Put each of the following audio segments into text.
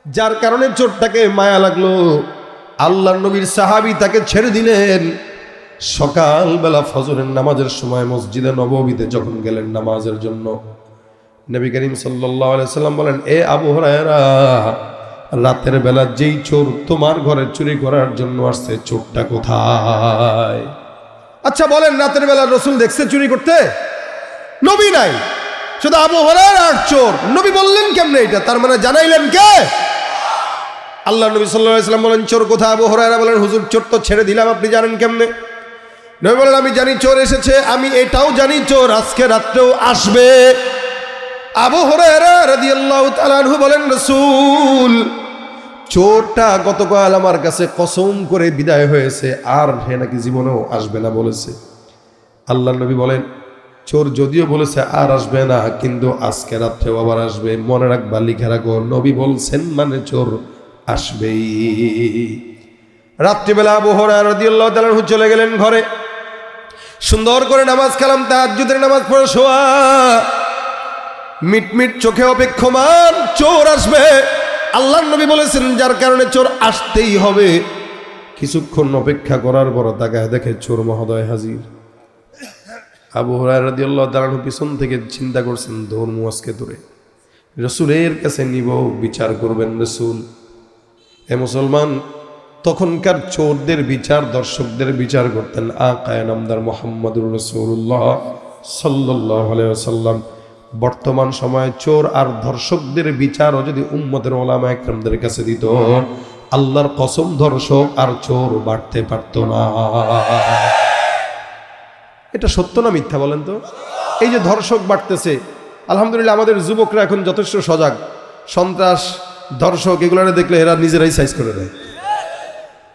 যার কারণে চোরটাকে মায়া লাগলো। আল্লাহর নবীর সাহাবী তাকে ছেড়ে দিলেন। সকালবেলা ফজরের নামাজের সময় মসজিদে নববীতে যখন গেলেন নামাজের জন্য, নবী করিম সাল্লাল্লাহু আলাইহি সাল্লাম বলেন, এ আবু হুরায়রা, রাতের বেলা যেই চোর তোমার ঘরে চুরি করার জন্য আসছে, চোরটা কোথায়? আচ্ছা বলেন, রাতের বেলা রাসূল দেখছে চুরি করতে? নবী নাই, শুধু আবু হুরায়রা আর চোর। নবী বললেন কেমনে এটা? তার মানে জানাইলেন কে? আল্লাহ নবী সাল্লাল্লাহু আলাইহি সাল্লাম বলেন, চোর কোথায়? আবু হুরায়রা বলেন, হুজুর চোর তো ছেড়ে দিলাম, আপনি জানেন কেমনে? নবী বলেন, আমি জানি চোর এসেছে, আমি এটাও জানি চোর আজকে রাত্রেও আসবে। আবু হুরায়রা রাদিয়াল্লাহু তাআলা আনহু বলেন, রাসূল, চোরটা গতকাল আমার কাছে কসম করে বিদায় হয়েছে, আর হে নাকি জীবনেও আসবে না বলেছে। আল্লাহর নবী বলেন, চোর যদিও বলেছে আর আসবে না, কিন্তু আজকে রাত্রেও আবার আসবে। মনে রাখবা, লিখে রাখো, নবী বলছেন মানে চোর আসবেই। রাত্রিবেলা আবু হুরায়রা রাদিয়াল্লাহু তাআলা আনহু চলে গেলেন ঘরে, সুন্দর করে নামাজ কালাম তাহাজ্জুদের নামাজ পড়ে শোয়া, মিটমিট চোখে অপেক্ষমান চোর আসবে। আল্লাহর নবী বলেছেন যার কারণে চোর আসতেই হবে। কিছুক্ষণ অপেক্ষা করার পর তাকায় দেখে চোর মহোদয় হাজির। আবু হুরায়রা রাদিয়াল্লাহু তাআলা আনহু পিছন থেকে চিন্তা করছেন, ধর্ম আজকে তোরে রাসূলের কাছে নিব, বিচার করবেন রাসূল। এ মুসলমান, তখনকার চোরদের বিচার, দর্শকদের বিচার করতেন আকায়ে নামদার মুহাম্মদুর রাসূলুল্লাহ সাল্লাল্লাহু আলাইহি ওয়াসাল্লাম। বর্তমান সময়ে চোর আর ধর্ষকদের বিচারও যদি উম্মতের ওলামা একরামদের কাছে দিত, আল্লাহর কসম ধর্ষক আর চোর বাড়তে পারত না। এটা সত্য না মিথ্যা বলেন তো? এই যে ধর্ষক বাড়তেছে, আলহামদুলিল্লাহ আমাদের যুবকরা এখন যথেষ্ট সজাগ। সন্ত্রাস, ধর্ষক এগুলো দেখলে এরা নিজেরাই সাইজ করে দেয়।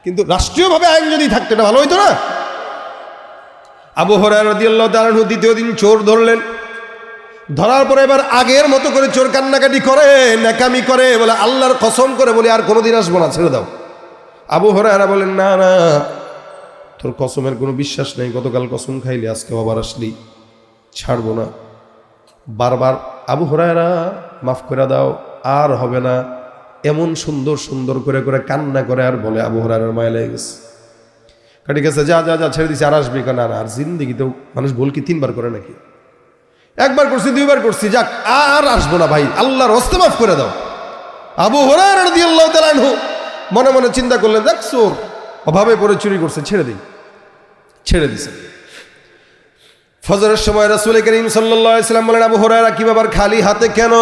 কিন্তু রাষ্ট্রীয়ভাবে আইন যদি থাকতো এটা ভালো হইতো না? আবু হুরায়রা রাদিয়াল্লাহু তাআলা আনহু দ্বিতীয় দিন চোর ধরলেন। ধরার পরে এবার আগের মতো করে চোর কান্নাকাটি করে, নেকামি করে, বলে আল্লাহর কসম করে বলি আর কোনোদিন আসবো না, ছেড়ে দাও। আবু হুরায়রা বলেন, না না, তোর কসমের কোনো বিশ্বাস নেই, গতকাল কসম খাইলি, আজকে আবার আসলি, ছাড়বো না। বারবার আবু হুরায়রা মাফ করে দাও, আর হবে না, এমন সুন্দর সুন্দর করে করে কান্না করে আর বলে। আবু হুরায়রার মায়া লেগে গেছে, ঠিক আছে যা যা যা, ছেড়ে দিছি, আর আসবি না। আর জিন্দেগিতেও মানুষ ভুল কি 3 বার করে নাকি? একবার করছি, 2 বার করছি, যাক আর আসবো না ভাই, আল্লাহর হস্তে মাফ করে দাও। আবু হুরায়রা রাদিয়াল্লাহু তাআলা আনহু মনে মনে চিন্তা করলেন, দেখ চোর অভাবে পড়ে চুরি করছে, ছেড়ে দিই, ছেড়ে দিছে। ফজরের সময় রাসূল করিম সাল্লাল্লাহু আলাইহি ওয়াসাল্লাম বলেন, আবু হুরায়রা কি ব্যাপার, খালি হাতে কেন?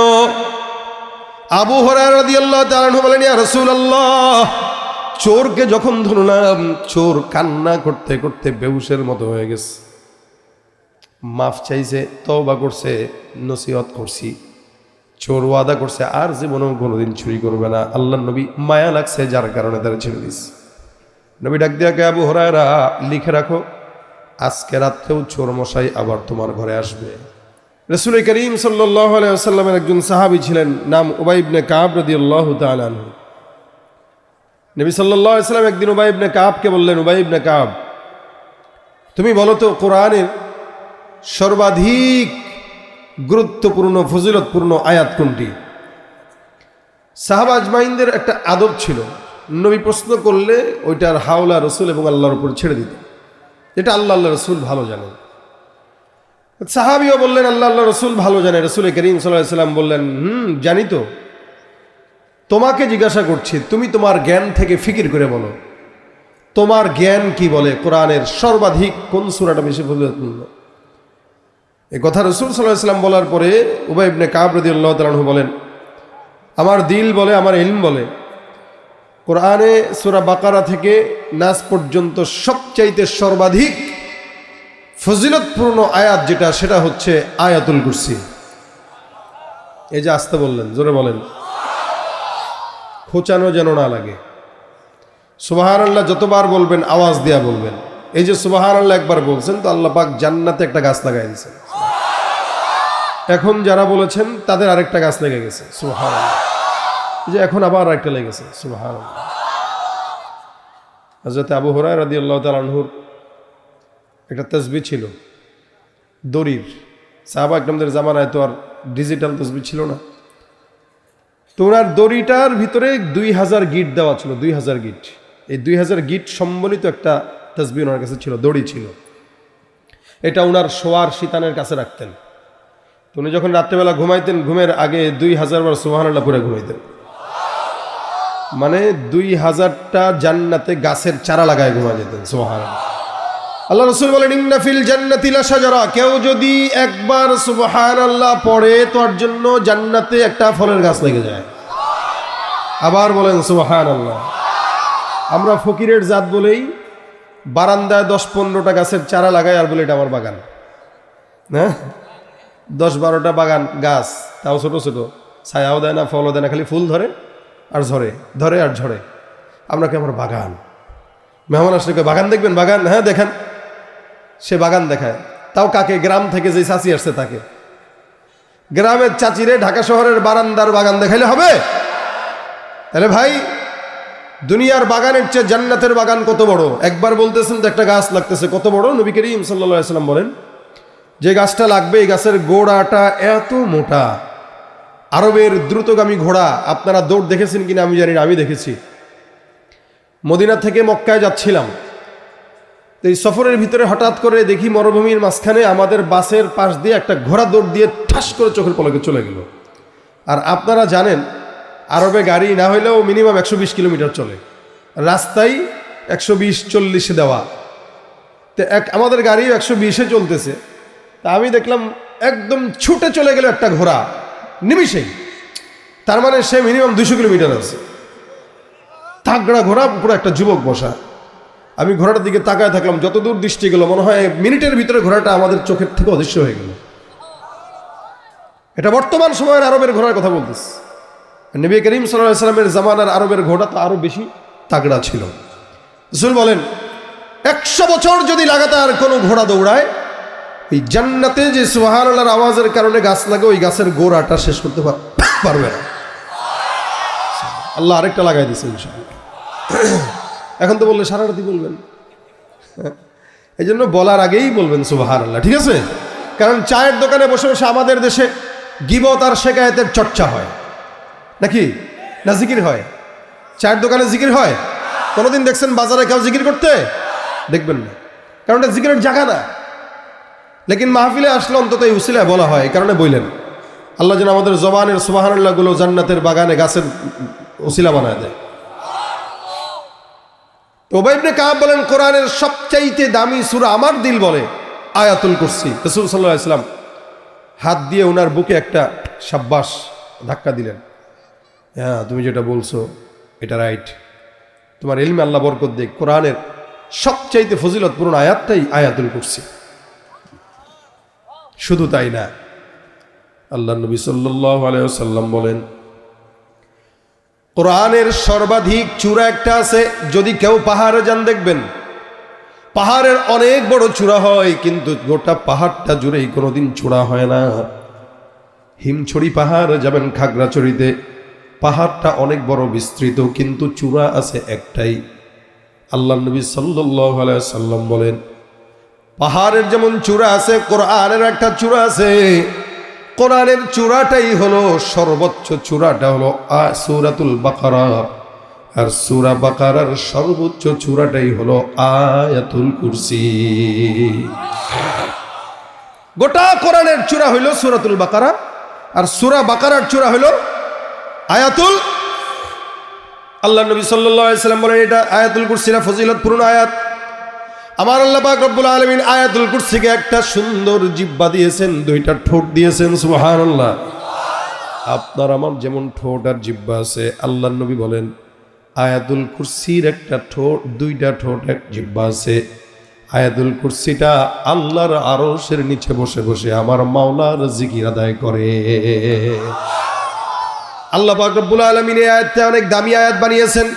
আবু হুরায়রা রাদিয়াল্লাহু তাআলা আনহু বলেন, ইয়া রাসূলুল্লাহ, চোরকে যখন ধরলাম, চোর কান্না করতে করতে বেহুশের মতো হয়ে গেছে। মাফ চাইছে, তওবা করছে, নসিহত করছি, চোর ওয়াদা করছে আর জীবনেও কোনোদিন চুরি করবে না। আল্লাহর নবী মায়া লাগছে, যার কারণে তারা ছেড়ে দিচ্ছে। নবী ডাক দিয়া কে, আবু হুরায়রা, লিখে রাখো, আজকে রাত্রেও চোর মশাই আবার তোমার ঘরে আসবে। রাসূল করিম সাল্লাল্লাহু আলাইহি ওয়াসাল্লামের একজন সাহাবী ছিলেন, নাম উবাই ইবনে কাব রাদিয়াল্লাহু তাআলা আনহু। নবী সাল্লাল্লাহু আলাইহি ওয়াসাল্লাম একদিন উবাই ইবনে কাবকে বললেন, উবাই ইবনে কাব, তুমি বলো তো কোরআনের সর্বাধিক গুরুত্বপূর্ণ ফজিলতপূর্ণ আয়াত কোনটি? সাহাবা আজমাইনদের একটা আদব ছিল, নবী প্রশ্ন করলে ওইটার হাওলা রসুল এবং আল্লাহর উপর ছেড়ে দিত, এটা আল্লাহ রসুল ভালো জানেন। সাহাবিও বললেন, আল্লাহ রসুল ভালো জানে। রাসূল করিম সাল্লাল্লাহু আলাইহি ওয়াসাল্লাম বললেন, জানি তো, তোমাকে জিজ্ঞাসা করছি, তুমি তোমার জ্ঞান থেকে ফিকির করে বলো, তোমার জ্ঞান কি বলে কোরআনের সর্বাধিক কোন সূরাটা বেশি ফজিলতপূর্ণ? এই কথা রাসূল সাল্লাল্লাহু আলাইহি ওয়াসাল্লাম বলার পরে উবাই ইবনে কাব রাদিয়াল্লাহু তাআলা আনহু বলেন, আমার দিল বলে, আমার ইলম বলে, কোরআনে সূরা বাকারা থেকে নাস পর্যন্ত সবচাইতে সর্বাধিক ফজিলতপূর্ণ আয়াত যেটা, সেটা হচ্ছে আয়াতুল কুরসি। এই যে আস্তে বললেন, জোরে বলেন, খোঁচানো যেন না লাগে। সুবহানাল্লাহ যতবার বলবেন আওয়াজ দিয়া বলবেন। এই যে সুবহানাল্লাহ একবার বলছেন তো আল্লাহ পাক জান্নাতে একটা গাছ লাগাই দিয়েছেন। এখন যারা বলেছেন তাদের আরেকটা গাছ লেগে গেছে, সুবহানাল্লাহ। যে এখন আবার আরেকটা লেগেছে, সুবহানাল্লাহ। হযরত আবু হুরায়রা রাদিয়াল্লাহু তাআলা আনহুর একটা তাসবিহ ছিল দড়ির। সাহাবা একরামদের জামানায় তো আর ডিজিটাল তাসবিহ ছিল না। তো ওনার দড়িটার ভিতরে 2000 গিট দেওয়া ছিল, 2000 গিট। এই 2000 গিট সম্বলিত একটা তাসবিহ ওনার কাছে ছিল, দড়ি ছিল। এটা ওনার শোয়ার শীতানের কাছে রাখতেন। তো উনি যখন রাত্রেবেলা ঘুমাইতেন, ঘুমের আগে 2000 বার সুবহানাল্লাহ পড়ে ঘুমাইতেন। মানে 2000টা জান্নাতে গাছের চারা লাগায় ঘুমা যেতেন। সুবহানাল্লাহ। আল্লাহ রাসূল বলেন, ইন্না ফিল জান্নাতি লাশাজারা, কেউ যদি একবার সুবহানাল্লাহ পড়ে তার জন্য জান্নাতে একটা ফলের গাছ লেগে যায়। আবার বলেন সুবহানাল্লাহ। আমরা ফকিরের জাত বলেই বারান্দায় 10-15টা গাছের চারা লাগাই আর বলে এটা আমার বাগান। হ্যাঁ, 10-12টা বাগান গাছ, তাও ছোট ছোট, ছায়াও দেয় না, ফলও দেয় না, খালি ফুল ধরে আর ঝরে, ধরে আর ঝরে। আমরা কি আমার বাগান? মেহমান আসলে বাগান দেখবেন? বাগান, হ্যাঁ দেখেন। সে বাগান দেখায়, তাও কাকে? গ্রাম থেকে যে চাচি আসছে তাকে। গ্রামের চাচিরে ঢাকা শহরের বারান্দার বাগান দেখাইলে হবে? তাহলে ভাই, দুনিয়ার বাগানের চেয়ে জান্নাতের বাগান কত বড়। একবার বলতেছেন তো একটা গাছ লাগতেছে, কত বড়? নবী করিম সাল্লাল্লাহু আলাইহি ওয়াসাল্লাম বলেন, যে গাছটা লাগবে এই গাছের গোড়াটা এত মোটা। আরবের দ্রুতগামী ঘোড়া, আপনারা দৌড় দেখেছেন কিনা আমি জানি না, আমি দেখেছি। মদিনা থেকে মক্কায় যাচ্ছিলাম, তো এই সফরের ভিতরে হঠাৎ করে দেখি মরুভূমির মাঝখানে আমাদের বাসের পাশ দিয়ে একটা ঘোড়া দৌড় দিয়ে ঠাস করে চোখের পলকে চলে গেল। আর আপনারা জানেন আরবে গাড়ি না হইলেও মিনিমাম 120 কিলোমিটার চলে, রাস্তায় 120-140 দেওয়া। তো আমাদের গাড়ি 120-এ চলতেছে। তা আমি দেখলাম একদম ছুটে চলে গেল একটা ঘোড়া নিমিষেই। তার মানে সে মিনিমাম 200 কিলোমিটার আছে। তাগড়া ঘোড়া, পুরো একটা যুবক বসা। আমি ঘোড়াটার দিকে তাকায় থাকলাম, যতদূর দৃষ্টি গেল মনে হয় মিনিটের ভিতরে ঘোড়াটা আমাদের চোখের থেকে অদৃশ্য হয়ে গেল। এটা বর্তমান সময়ের আরবের ঘোড়ার কথা বলতেছে। নবী করিম সাল্লাল্লাহু আলাইহি ওয়াসাল্লামের জামানার আরবের ঘোড়া তো আরো বেশি তাগড়া ছিল। রাসূল বলেন, 100 বছর যদি লাগাতার কোনো ঘোড়া দৌড়ায়, এই জান্নাতে যে সুবহানাল্লাহর আওয়াজের কারণে গাছ লাগে, ওই গাছের গোড়াটা শেষ করতে পারবে না। আল্লাহ আরেকটা লাগাই দিয়েছে ইনশাআল্লাহ। এখন তো বললে সারা রাতি বলবেন, এই জন্য বলার আগেই বলবেন সুবহানাল্লাহ, ঠিক আছে? কারণ চায়ের দোকানে বসে বসে আমাদের দেশে গীবত আর শিকায়েতের চর্চা হয় নাকি? না জিকির হয়? চায়ের দোকানে জিকির হয়? কোনোদিন দেখছেন বাজারে কেউ জিকির করতে? দেখবেন না, কারণ এটা জিকিরের জায়গা না। লেকিন মাহফিলে আসলে অন্তত এই উসিলায় বলা হয়, এই কারণে বললেন আল্লাহ যেন আমাদের জবানের সুবহানাল্লাহ গুলো জান্নাতের বাগানে গাছের উসিলা বানায় দেয়। উবাই ইবনে কাব বলেন, কোরআনের সবচাইতে দামি সূরা আমার দিল বলে আয়াতুল কুরসি। রাসূল সাল্লাল্লাহু আলাইহি ওয়াসাল্লাম হাত দিয়ে ওনার বুকে একটা শাব্বাস ধাক্কা দিলেন। হ্যাঁ, তুমি যেটা বলছো এটা রাইট, তোমার ইলমে আল্লাহ বরকত দেখ। কোরআনের সবচাইতে ফজিলতপূর্ণ আয়াতটাই আয়াতুল কুরসি। শুধু তাই না, আল্লাহ নবী সাল্লাল্লাহু আলাইহি ওয়াসাল্লাম বলেন, কোরআনের সর্বাধিক চূড়া একটা আছে। যদি কেউ পাহাড়ে যান দেখবেন পাহাড়ের অনেক বড় চূড়া হয়, কিন্তু গোটা পাহাড়টা জুড়েই কোনোদিন চূড়া হয় না। হিমছড়ি পাহাড় যাবেন, খাগড়াছড়িতে পাহাড়টা অনেক বড় বিস্তৃত, কিন্তু চূড়া আছে একটাই। আল্লাহ নবী সাল্লাল্লাহু আলাইহি ওয়াসাল্লাম বলেন, পাহাড়ের যেমন চূড়া আছে, কোরআনের একটা চূড়া আছে। কোরআনের চূড়াটাই হলো সর্বোচ্চ চূড়াটা হলো সূরাতুল বাকারা, আর সূরা বাকারার সর্বোচ্চ চূড়াটাই হলো আয়াতুল কুরসি। গোটা কোরআনের চূড়া হইল সূরাতুল বাকারা, আর সূরা বাকারার চূড়া হইল আয়াতুল। আল্লাহ নবী সাল্লাল্লাহু আলাইহি ওয়াসাল্লাম বলেন, এটা আয়াতুল কুরসির ফজিলতপূর্ণ আয়াত। আমার আল্লাহ পাক রব্বুল আলামিন আয়াতুল কুরসিকে একটা সুন্দর জিহ্বা দিয়েছেন, দুইটা ঠোঁট দিয়েছেন। সুবহানাল্লাহ। আপনার আমার যেমন ঠোঁট আর জিহ্বা আছে, আল্লাহ নবী বলেন আয়াতুল কুরসির একটা ঠোঁট, দুইটা ঠোঁট, এক জিহ্বা আছে। আয়াতুল কুরসিটা আল্লাহর আরশের নিচে বসে বসে আমার মাওলার জিকির আদায় করে। আল্লাহ পাক রব্বুল আলামিন এই আয়াতটা অনেক দামি আয়াত বানিয়েছেন।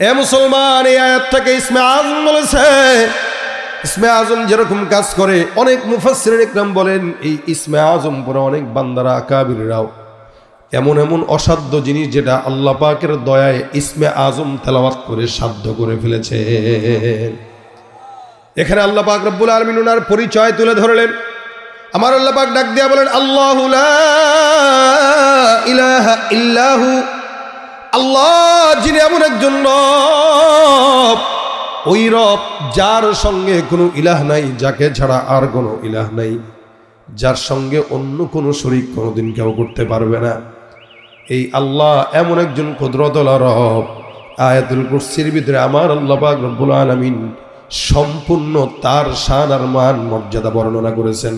এ মুসলমান, এই আয়াতটাকে ইসমে আজম বলেছে। ইসমে আজম যেরকম কাজ করে, অনেক মুফাসসিরিন ইকরাম বলেন এই ইসমে আজম পরে অনেক বান্দারা আকাবিররাও এমন এমন অসাধ্য জিনিস যেটা আল্লাহ পাকের দয়ায় ইসমে আজম তেলাওয়াত করে সাধ্য করে ফেলেছে। এখানে আল্লাহ পাক রব্বুল আলামিন ওনার পরিচয় তুলে ধরলেন। আমার আল্লাহ পাক ডাক দিয়া বলেন, আল্লাহু লা ইলাহা ইল্লাহু, আল্লাহ যিনি এমন একজন রব, ওই রব যার সঙ্গে কোনো ইলাহ নাই, যাকে ছাড়া আর কোনো ইলাহ নাই, যার সঙ্গে অন্য কোনো শরীক কোনোদিন কেউ করতে পারবে না। এই আল্লাহ এমন একজন কুদরতওয়ালা রব। আয়াতুল কুরসির ভিতরে আমার আল্লাহ পাক রব্বুল আলামিন সম্পূর্ণ তার শান আর মান মর্যাদা বর্ণনা করেছেন।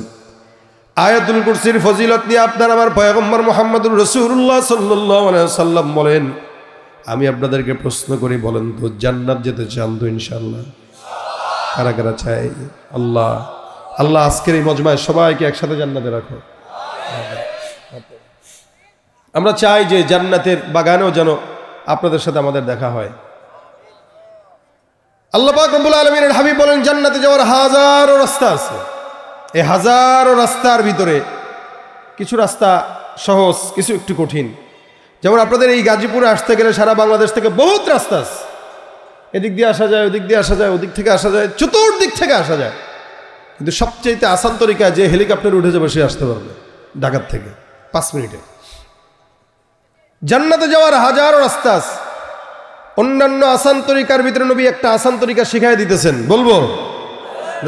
আয়াতুল কুরসির ফজিলত নিয়ে আপনার আমার পয়গম্বর মুহাম্মদুর রাসূলুল্লাহ সাল্লাল্লাহু আলাইহি ওয়াসাল্লাম বলেন, আমি আপনাদেরকে প্রশ্ন করি, বলেন তো জান্নাত যেতে চান তো ইনশাআল্লাহ? কারা কারা চাই? আল্লাহ আল্লাহ আজকের এই মজমায় সবাইকে একসাথে জান্নাতে রাখো। আমরা চাই যে জান্নাতের বাগানেও যেন আপনাদের সাথে আমাদের দেখা হয়। আল্লাহ পাক রব্বুল আলামিনের হাবিব বলেন, জান্নাতে যাওয়ার হাজারো রাস্তা আছে। এই হাজারো রাস্তার ভিতরে কিছু রাস্তা সহজ, কিছু একটু কঠিন। যেমন আপনাদের এই গাজীপুরে আসতে গেলে সারা বাংলাদেশ থেকে বহুত রাস্তা আছে। এদিক দিয়ে আসা যায়, ওদিক দিয়ে আসা যায়, ওদিক থেকে আসা যায়, চতুর্দিক থেকে আসা যায়। কিন্তু সবচেয়ে আসান তরিকা যে হেলিকপ্টার উঠে যাবে সে আসতে পারবে ঢাকার থেকে 5 মিনিটে। জান্নাতে যাওয়ার হাজারো রাস্তা আছে। অন্যান্য আসান তরিকার ভিতরে নবী একটা আসান তরিকা শিখাই দিতেছেন, বলবো?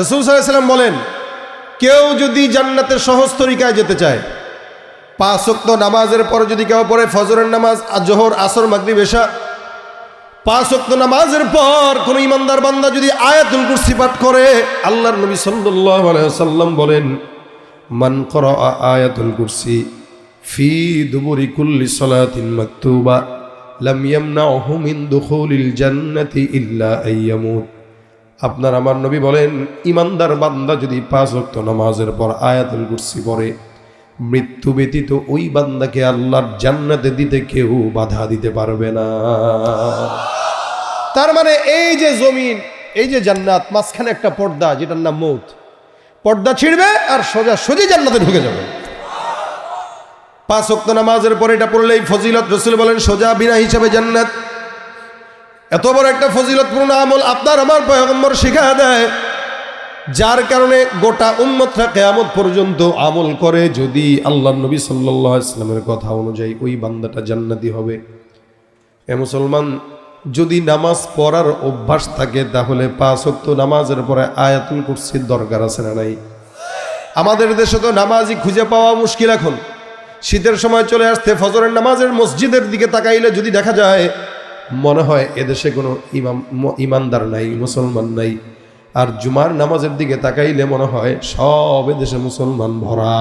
রাসূল সাল্লাল্লাহু আলাইহি ওয়াসাল্লাম বলেন, কেউ যদি জান্নাতের সহজ তরিকায় যেতে চায়, 5 ওয়াক্ত নামাজের পরে যদি কেউ পড়ে ফজরের নামাজ, জোহর, আসর, মাগরিব, এশা, 5 ওয়াক্ত নামাজের পর কোন ইমানদার বান্দা যদি আয়াতুল কুরসি পাঠ করে, আল্লাহর নবী সাল্লাল্লাহু আলাইহি ওয়াসাল্লাম বলেন, মান ক্বারা আয়াতুল কুরসি ফি দুবুরি কুল্লি সালাতিন মাকতুবা লাম ইয়ামনাহু মিন দুখুলিল জান্নাতি ইল্লা আইয়ামুত। আপনার আমার নবী বলেন, ইমানদার বান্দা যদি 5 ওয়াক্ত নামাজের পর আয়াতুল কুরসি পড়ে, মৃত্যু ব্যতীত ওই বান্দাকে আল্লাহর জান্নাতে দিতে কেউ বাধা দিতে পারবে না। তার মানে এই যে জমিন, এই যে জান্নাত, মাঝখানে একটা পর্দা যেটার নাম মউত। পর্দা ছিঁড়বে আর সোজা সোজা জান্নাতে ঢুকে যাবে। 5 ওয়াক্ত নামাজের পরে এটা পড়লেই ফজিলত। রাসূল বলেন, সোজা বিনা হিসাবে জান্নাত। এত বড় একটা ফজিলতপূর্ণ আমল আপনার আমার পয়গম্বর শিখায়া দেয়, যার কারণে গোটা উম্মতরা কিয়ামত পর্যন্ত আমল করে। যদি আল্লাহর নবী সাল্লাল্লাহু আলাইহি ওয়াসাল্লামের কথা অনুযায়ী ওই বান্দাটা জান্নাতি হবে। এ মুসলমান, যদি নামাজ পড়ার অভ্যাস থাকে তাহলে 5 ওয়াক্ত নামাজের পরে আয়াতুল কুরসির দরকার আছে না নাই? আমাদের দেশে তো নামাজই খুঁজে পাওয়া মুশকিল। এখন শীতের সময় চলে আসতে ফজরের নামাজের মসজিদের দিকে তাকাইলে যদি দেখা যায়, মনে হয় এদেশে কোনো ইমানদার নাই, মুসলমান নাই। আর জুমার নামাজের দিকে তাকাইলে মনে হয় সব এদেশে মুসলমান ভরা।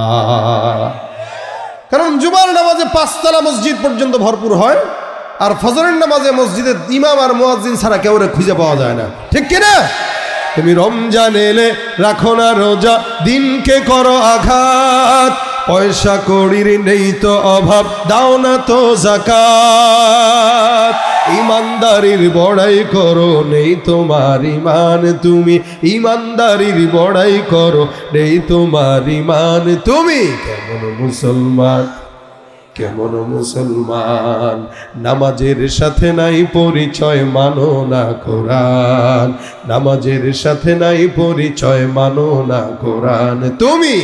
কারণ জুমার নামাজে 5 তলা মসজিদ পর্যন্ত ভরপুর হয়, আর ফজরের নামাজে মসজিদে ইমাম আর মুয়াজ্জিন ছাড়া কেউ খুঁজে পাওয়া যায় না। ঠিক কিনা? তুমি রমজান এলে রাখো না রোজা, দিনকে করো আঘাত, পয়সা কড়ির নেই তো অভাব, দাও না তো যাকাত। ইমানদারির বড়াই করো, নেই তোমার ইমান, তুমি ইমানদারির বড়াই করো, নেই তোমার ইমান, তুমি কেমন মুসলমান, কেমন মুসলমান। নামাজের সাথে নাই পরিচয়, মানো না কোরআন, নামাজের সাথে নাই পরিচয়, মানো না কোরআন, তুমি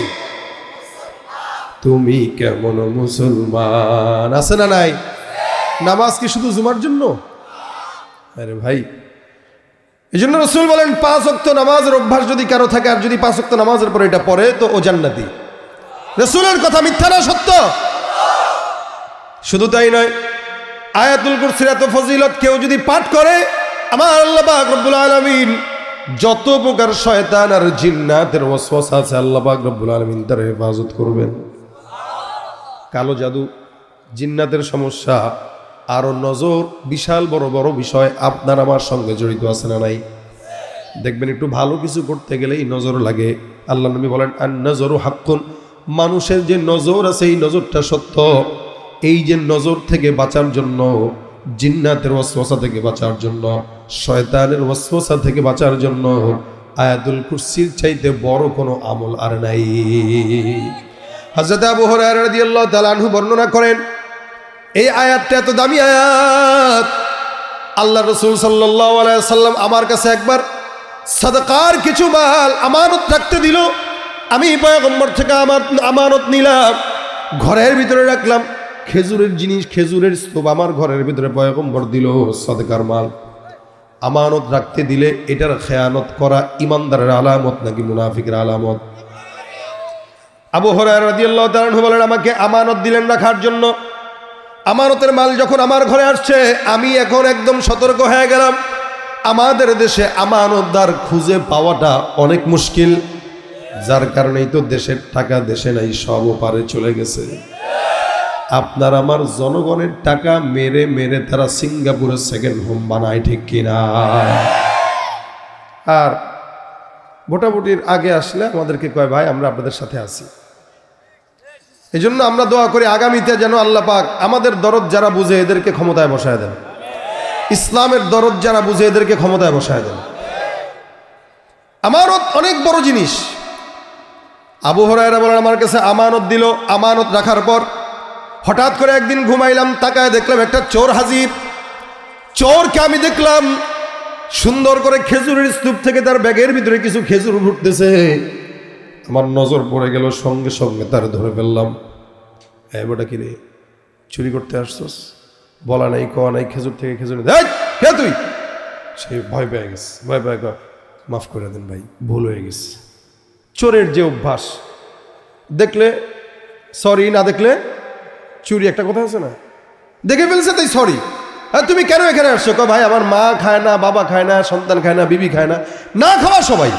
তুমি কেমন মুসলমান। আছে না নাই? নামাজ কি শুধু জুমার জন্য? আরে ভাই, এই জন্য রাসূল বলেন 5 ওয়াক্ত নামাজের অভ্যাস যদি কারো থাকে, আর যদি 5 ওয়াক্ত নামাজের পরে এটা পড়ে, তো ও জান্নাতি। রাসূলের কথা মিথ্যা না সত্য? শুধু তাই নয়, আয়াতুল কুরসির এত ফজিলত কেউ যদি পাঠ করে, আমার আল্লাহ পাক রব্বুল আলামিন যত প্রকার শয়তান আর জিন্নাতের ওয়াসওয়াসা আছে, আল্লাহ পাক রব্বুল আলামিন তার হেফাজত করবেন। কালো জাদু, জিন্নাতের সমস্যা, আরো নজর, বিশাল বড় বড় বিষয় আপনার আমার সঙ্গে জড়িত আছে না নাই? দেখবেন একটু ভালো কিছু করতে গেলেই নজর লাগে। আল্লাহ নবী বলেন, আন-নজরু হাক্কুন, মানুষের যে নজর আছে এই নজরটা সত্য। এই যে নজর থেকে বাঁচার জন্য, জিন্নাতের ওয়াসওয়াসা থেকে বাঁচার জন্য, শয়তানের ওয়াসওয়াসা থেকে বাঁচার জন্য আয়াতুল কুরসির চাইতে বড় কোনো আমল আর নাই। হযরত আবু হুরায়রা রাদিয়াল্লাহু তাআলা আনহু বর্ণনা করেন, এই আয়াতটা এত দামি আয়াত, আল্লাহ রাসূল সাল্লাল্লাহু আলাইহি ওয়াসাল্লাম আমার কাছে একবার সাদাকার কিছু মাল আমানত রাখতে দিল। আমি পয়গম্বর থেকে আমানত নিলাম, ঘরের ভিতরে রাখলাম। খেজুরের জিনিস, খেজুরের স্তূপ আমার ঘরের ভিতরে পয়গম্বর দিল, সদকার মাল। আমানত রাখতে দিলে এটার খেয়ানত করা ইমানদারের আলামত নাকি মুনাফিকের আলামত? আবু হুরায়রা রাদিয়াল্লাহু তাআলা আনহু বলেন, আমাকে আমানত দিলেন রাখার জন্য। আমানতের মাল যখন আমার ঘরে আসছে, আমি এখন একদম সতর্ক হয়ে গেলাম। আমাদের দেশে আমানতদার খুঁজে পাওয়াটা অনেক মুশকিল, যার কারণেই তো দেশের টাকা দেশে নাই, সব ওপারে চলে গেছে। আপনার আমার জনগণের টাকা মেরে মেরে তারা সিঙ্গাপুরের সেকেন্ড হোম বানায়, ঠিক কিনা? আর ভোটাভুটির আগে আসলে আমাদেরকে কয়, ভাই আমরা আপনাদের সাথে আছি। এই জন্য আমরা দোয়া করি আগামীতে যেন আল্লাহ পাক আমাদের দরদ যারা বুঝে এদেরকে ক্ষমতায় বসায় দেন, ইসলামের দরদ যারা বুঝে এদেরকে ক্ষমতায় বসায় দেন। আমানত অনেক বড় জিনিস। আবু হুরায়রা বলেন, আমার কাছে আমানত দিল। আমানত রাখার পর হঠাৎ করে একদিন ঘুমাইলাম, তাকায় দেখলাম একটা চোর হাজির। চোরকে আমি দেখলাম সুন্দর করে খেজুরের স্তূপ থেকে তার ব্যাগের ভিতরে কিছু খেজুর উঠতেছে। আমার নজর পড়ে গেল, সঙ্গে সঙ্গে তার ধরে ফেললাম। বেটা কি রে, চুরি করতে আসছস? বলা নাই, কওয়া নাই, খেজুর থেকে খেজুর কে তুই? সে ভয় পেয়ে গেছে, ভয় পেয়ে মাফ করে দেন ভাই, ভুল হয়ে গেছে। চোরের যে অভ্যাস, দেখলে সরি, না দেখলে চুরি, একটা কথা আছে না? দেখে ফেলছে তাই সরি। হ্যাঁ, তুমি কেন এখানে আসছো? ভাই আমার মা খায় না, বাবা খায় না, সন্তান খায় না, বিবি খায় না, না খাওয়া সবাই।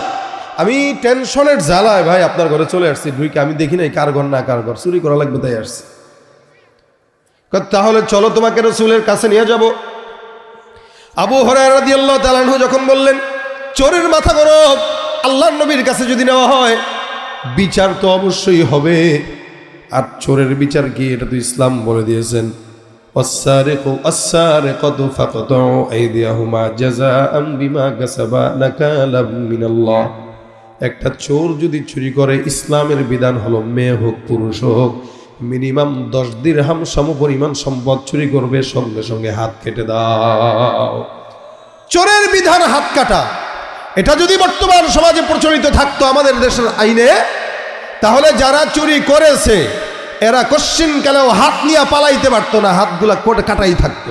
আমি টেনশনের জ্বালায় ভাই আপনার ঘরে চলে আসছি। ঢুকে আমি দেখি নাই কার ঘর না কার ঘর, চুরি করা লাগবে তাই আসছি। তাহলে চলো তোমাকে রাসূলের কাছে নিয়ে যাব। আবু হুরায়রা রাদিয়াল্লাহু তাআলা আনহু যখন বললেন, চোরের মাথা গরম, আল্লাহর নবীর কাছে যদি নেওয়া হয় বিচার তো অবশ্যই হবে। আর চোরের বিচার কি, এটা তো ইসলাম বলে দিয়েছেন, ওয়াস-সারিকু ওয়াস-সারিকাতু ফাকতাউ আইদিয়াহুমা জাযাআন বিমা কাসাবা নাকালাম মিনাল্লাহ। একটা চোর যদি চুরি করে, ইসলামের বিধান হলো মেয়ে হোক পুরুষ হোক, মিনিমাম 10 দিরহাম সমপরিমাণ সম্পদ চুরি করবে, সঙ্গে সঙ্গে হাত কেটে দাও। চোরের বিধান হাত কাটা। এটা যদি বর্তমান সমাজে প্রচলিত থাকতো আমাদের দেশের আইনে, তাহলে যারা চুরি করেছে এরা কশ্চিনকালেও হাত নিয়ে পালাইতে পারতো না, হাতগুলা কাটাই থাকতো।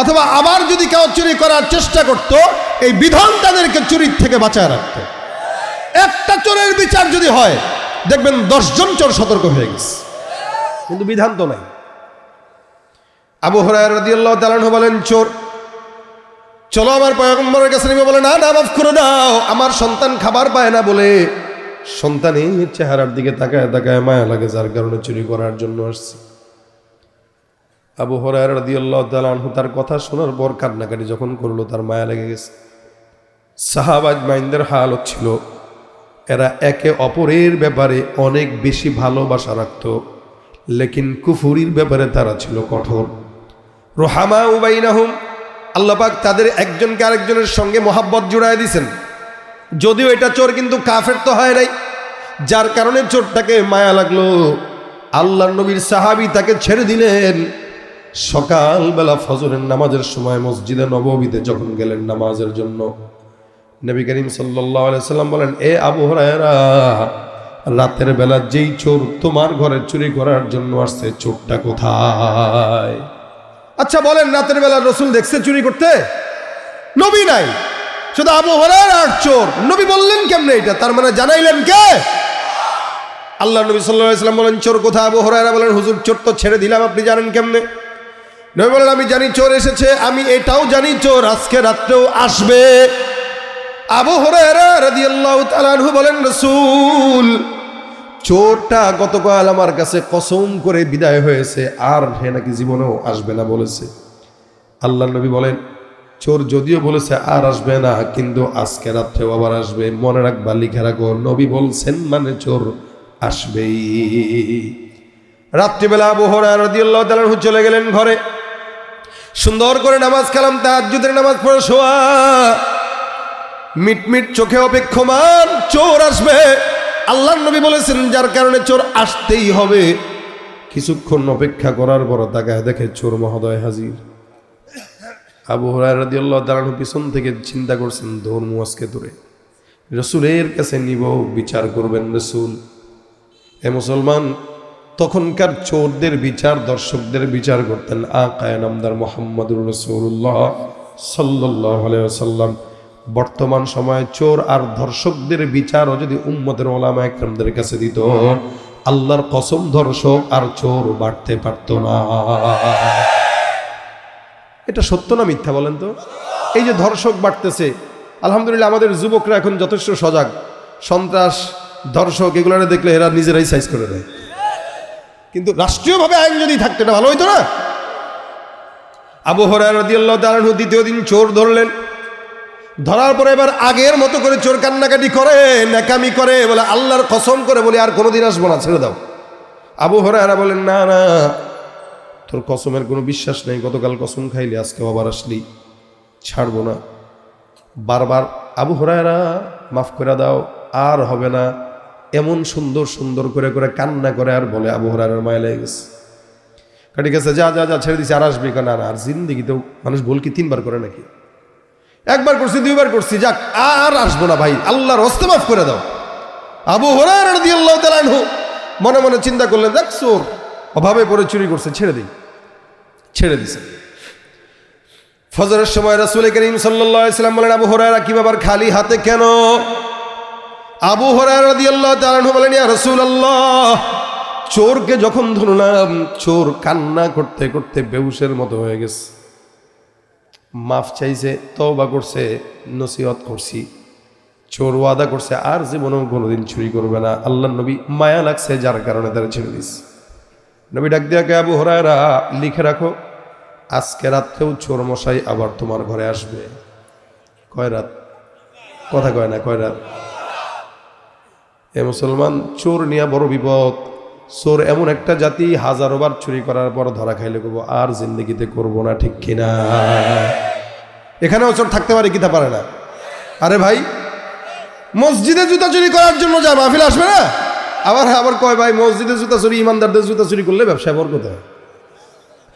অথবা আবার যদি কেউ চুরি করার চেষ্টা করত, এই বিধান তাদেরকে চুরির থেকে বাঁচায় রাখতো। একটা চোরের বিচার যদি হয়, দেখবেন 10 জন চোর সতর্ক হয়ে গেছে, কিন্তু বিধান তো নাই। আবু হুরায়রা রাদিয়াল্লাহু তাআলা আনহু বলেন, চোর চলো আমার পয়গম্বরের কাছে নিবে। বলে, না না, মাফ করে দাও, আমার সন্তান খাবার পায় না বলে সন্তানের চেহারার দিকে তাকায় তাকায় মায়া লাগে, যার কারণে চুরি করার জন্য আসছে। আবু হুরায়রা রাদিয়াল্লাহু তাআলা আনহু তার কথা শোনার পর কান্নাকাটি যখন করলো, তার মায়া লেগে গেছে। সাহাবা আজমাইনদের হাল হচ্ছিল, এরা একে অপরের ব্যাপারে অনেক বেশি ভালোবাসা রাখত, লেকিন কুফুরির ব্যাপারে তারা ছিল কঠোর। রুহামা বাইনাহুম, আল্লাহ পাক তাদের একজনকে আরেকজনের সঙ্গে মোহাব্বত জুড়ায় দিয়েছেন। যদিও এটা চোর, কিন্তু কাফের তো হয় নাই, যার কারণে চোরটাকে মায়া লাগলো। আল্লাহর নবীর সাহাবী তাকে ছেড়ে দিলেন। সকালবেলা ফজরের নামাজের সময় মসজিদে নববীতে যখন গেলেন নামাজের জন্য, নবী করিম সাল্লাল্লাহু আলাইহি সাল্লাম বলেন, এ আবু হুরায়রা, রাতের বেলা যেই চোর তোমার ঘরে চুরি করার জন্য আসছে, চোরটা কোথায়? আচ্ছা বলেন, রাতের বেলা রাসূল দেখছে চুরি করতে? নবী নাই, শুধু আবু হুরায়রা আর চোর। নবী বললেন কেমনে এটা? তার মানে জানাইলেন কে? আল্লাহ নবী সাল্লাল্লাহু আলাইহি সাল্লাম বলেন, চোর কোথায়? আবু হুরায়রা বলেন, হুজুর চোর তো ছেড়ে দিলাম, আপনি জানেন কেমনে? নবী বলেন, আমি জানি চোর এসেছে, আমি এটাও জানি চোর আজকে রাত্রেও আসবে। আবু হুরায়রা রাদিয়াল্লাহু তাআলা আনহু বলেন, রাসূল, চোরটা গতকাল আমার কাছে কসম করে বিদায় হয়েছে, আর হে নাকি জীবনেও আসবে না বলেছে। আল্লাহ নবী বলেন, চোর যদিও বলেছে আর আসবে না, কিন্তু আজকে রাত্রেও আবার আসবে। মনে রাখবা, লিখে রাখো, নবী বলছেন মানে চোর আসবেই। রাত্রিবেলা আবু হুরায়রা রাদিয়াল্লাহু তাআলা আনহু চলে গেলেন ঘরে, সুন্দর করে নামাজ কালাম তাহাজ্জুদের নামাজ পড়ে শোয়া, মিটমিট চোখে অপেক্ষমান, চোর আসবে। আল্লাহর নবী বলেছেন, যার কারণে চোর আসতেই হবে। কিছুক্ষণ অপেক্ষা করার পর তাকায় দেখে চোর মহোদয় হাজির। আবু হুরায়রা রাদিয়াল্লাহু তাআলা আনহু পিছন থেকে চিন্তা করছেন, ধর্ম আজকে দূরে, রসুলের কাছে নিব, বিচার করবেন রসুল। এ মুসলমান, তখনকার চোরদের বিচার, দর্শকদের বিচার করতেন আকায়ে নামদার মুহাম্মদুর রাসূলুল্লাহ সাল্লাল্লাহু আলাইহি ওয়াসাল্লাম। বর্তমান সময়ে চোর আর ধর্ষকদের বিচারও যদি উম্মতের ওলামা একরামদের কাছে দিত, আল্লাহর কসম ধর্ষক আর চোর বাড়তে পারত না। এটা সত্য না মিথ্যা বলেন তো? এই যে ধর্ষক বাড়তেছে, আলহামদুলিল্লাহ আমাদের যুবকরা এখন যথেষ্ট সজাগ। সন্ত্রাস, ধর্ষক এগুলো দেখলে এরা নিজেরাই সাইজ করে দেয়। কিন্তু রাষ্ট্রীয়ভাবে আইন যদি থাকতো এটা ভালো হইতো না? আবু হুরায়রা রাদিয়াল্লাহু তাআলা আনহু দ্বিতীয় দিন চোর ধরলেন। ধরার পরে এবার আগের মতো করে চোর কান্নাকাটি করে, নেকামি করে, বলে আল্লাহর কসম করে বলি আর কোনোদিন আসবো না, ছেড়ে দাও। আবু হুরায়রা বলেন, না না, তোর কসমের কোনো বিশ্বাস নেই, গতকাল কসম খাইলি, আজকে আবার আসলি, ছাড়বো না। বারবার আবু হুরায়রা মাফ করে দাও, আর হবে না, এমন সুন্দর সুন্দর করে করে কান্না করে আর বলে। আবু হুরায়রার মায়া লেগে গেছে, ঠিক আছে যা যা যা ছেড়ে দিছি, আর আসবি না। আর জিন্দেগিতেও মানুষ ভুল কি তিনবার করে নাকি? একবার করছি, দুইবার করছি, যাক আর আসবো না ভাই, আল্লাহর হস্তে মাফ করে দাও। আবু হুরায়রা রাদিয়াল্লাহু তাআলা আনহু মনে মনে চিন্তা করলেন, দেখ চোর অভাবে পড়ে চুরি করছে, ছেড়ে দিই, ছেড়ে দিছে। ফজরের সময় রাসূল করিম সাল্লাল্লাহু আলাইহি ওয়াসাল্লাম বলেন, আবু হুরায়রা কি ব্যাপার, খালি হাতে কেন? আবু হুরায়রা রাদিয়াল্লাহু তাআলা আনহু বলেন, ইয়া রাসূলুল্লাহ, চোরকে যখন ধরলাম, চোর কান্না করতে করতে বেহুশের মতো হয়ে গেছে। মাফ চাইছে, তওবা করছে, নসিহত করছি, চোর ওয়াদা করছে আর জীবনেও কোনোদিন চুরি করবে না। আল্লাহর নবী মায়া লাগছে, যার কারণে তারা ছেড়ে দিচ্ছে। নবী ডাক দিয়া কে, আবু হুরায়রা লিখে রাখো, আজকে রাত্রেও চোর মশাই আবার তোমার ঘরে আসবে। কয় রাত? কথা কয় না, কয় রাত? এ মুসলমান, চোর নিয়ে বড় বিপদ। চোর এমন একটা জাতি, হাজারো বার চুরি করার পর ধরা খাইলে করবো আর জিন্দগিতে করবো না, ঠিক কিনা? এখানেও চোর থাকতে পারে, কিতা পারে না? আরে ভাই, মসজিদে জুতা চুরি করার জন্য যা মাহফিল আসবে না, আবার আবার কয় ভাই মসজিদে জুতা চুরি, ইমানদারদের জুতা চুরি করলে ব্যবসায় বরকত হয়।